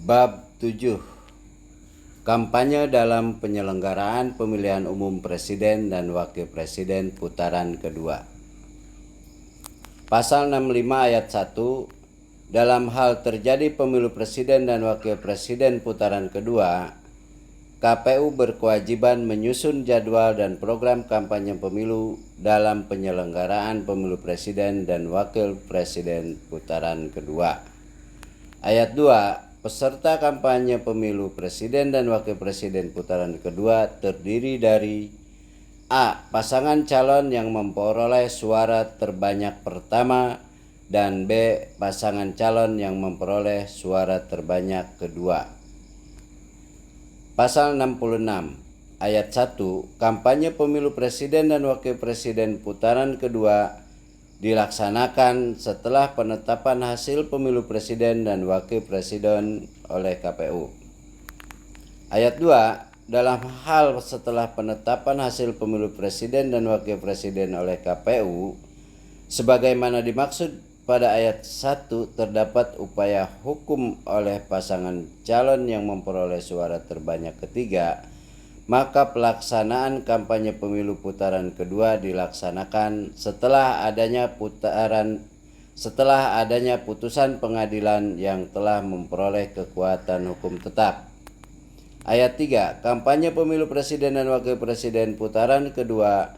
Bab 7. Kampanye dalam penyelenggaraan pemilihan umum presiden dan wakil presiden putaran kedua. Pasal 65 ayat 1, dalam hal terjadi pemilu presiden dan wakil presiden putaran kedua, KPU berkewajiban menyusun jadwal dan program kampanye pemilu dalam penyelenggaraan pemilu presiden dan wakil presiden putaran kedua. Ayat 2, peserta kampanye pemilu presiden dan wakil presiden putaran kedua terdiri dari A. Pasangan calon yang memperoleh suara terbanyak pertama, dan B. Pasangan calon yang memperoleh suara terbanyak kedua. Pasal 66 ayat 1, kampanye pemilu presiden dan wakil presiden putaran kedua dilaksanakan setelah penetapan hasil pemilu presiden dan wakil presiden oleh KPU. Ayat 2, dalam hal setelah penetapan hasil pemilu presiden dan wakil presiden oleh KPU, sebagaimana dimaksud pada ayat 1, terdapat upaya hukum oleh pasangan calon yang memperoleh suara terbanyak ketiga, maka pelaksanaan kampanye pemilu putaran kedua dilaksanakan setelah adanya putusan pengadilan yang telah memperoleh kekuatan hukum tetap. Ayat 3, kampanye pemilu presiden dan wakil presiden putaran kedua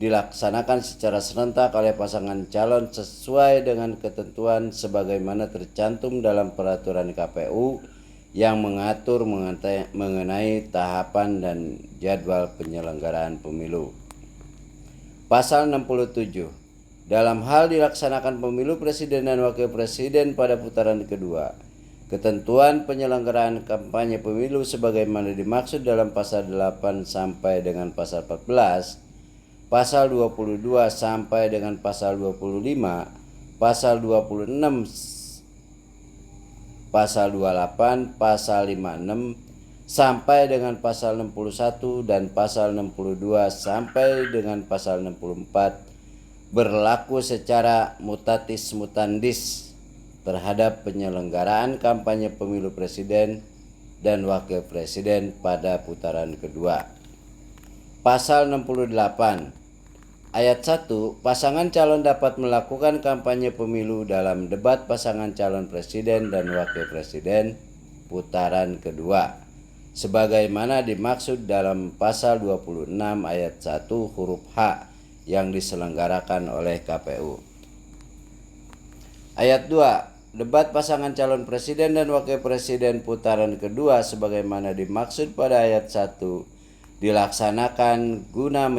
dilaksanakan secara serentak oleh pasangan calon sesuai dengan ketentuan sebagaimana tercantum dalam peraturan KPU yang mengatur mengenai tahapan dan jadwal penyelenggaraan pemilu. Pasal 67, dalam hal dilaksanakan pemilu presiden dan wakil presiden pada putaran kedua, ketentuan penyelenggaraan kampanye pemilu sebagaimana dimaksud dalam pasal 8 sampai dengan pasal 14, pasal 22 sampai dengan pasal 25, pasal 26, pasal 28, pasal 56 sampai dengan pasal 61 dan pasal 62 sampai dengan pasal 64 berlaku secara mutatis mutandis terhadap penyelenggaraan kampanye pemilu presiden dan wakil presiden pada putaran kedua. Pasal 68 ayat 1, pasangan calon dapat melakukan kampanye pemilu dalam debat pasangan calon presiden dan wakil presiden putaran kedua, sebagaimana dimaksud dalam pasal 26 ayat 1 huruf H yang diselenggarakan oleh KPU. Ayat 2, debat pasangan calon presiden dan wakil presiden putaran kedua sebagaimana dimaksud pada ayat 1 dilaksanakan guna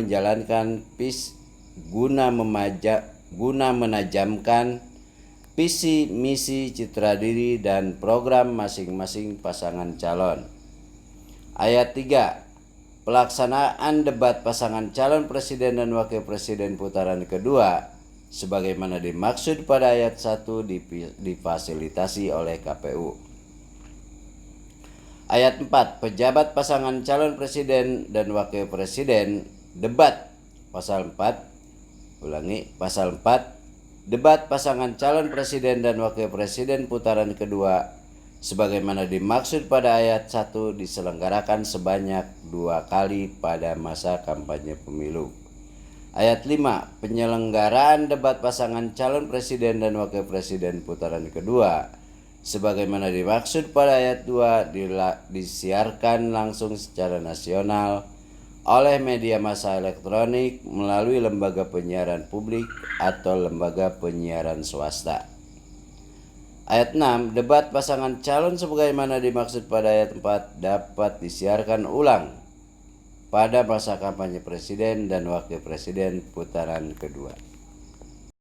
menajamkan visi misi citra diri dan program masing-masing pasangan calon. Ayat 3, pelaksanaan debat pasangan calon presiden dan wakil presiden putaran kedua sebagaimana dimaksud pada ayat 1 difasilitasi oleh KPU. Ayat 4, pejabat pasangan calon presiden dan wakil presiden debat. Pasal 4, debat pasangan calon presiden dan wakil presiden putaran kedua sebagaimana dimaksud pada ayat 1 diselenggarakan sebanyak 2 kali pada masa kampanye pemilu. Ayat 5, penyelenggaraan debat pasangan calon presiden dan wakil presiden putaran kedua sebagaimana dimaksud pada ayat 2 disiarkan langsung secara nasional oleh media massa elektronik melalui lembaga penyiaran publik atau lembaga penyiaran swasta. Ayat 6, debat pasangan calon sebagaimana dimaksud pada ayat 4 dapat disiarkan ulang pada masa kampanye presiden dan wakil presiden putaran kedua.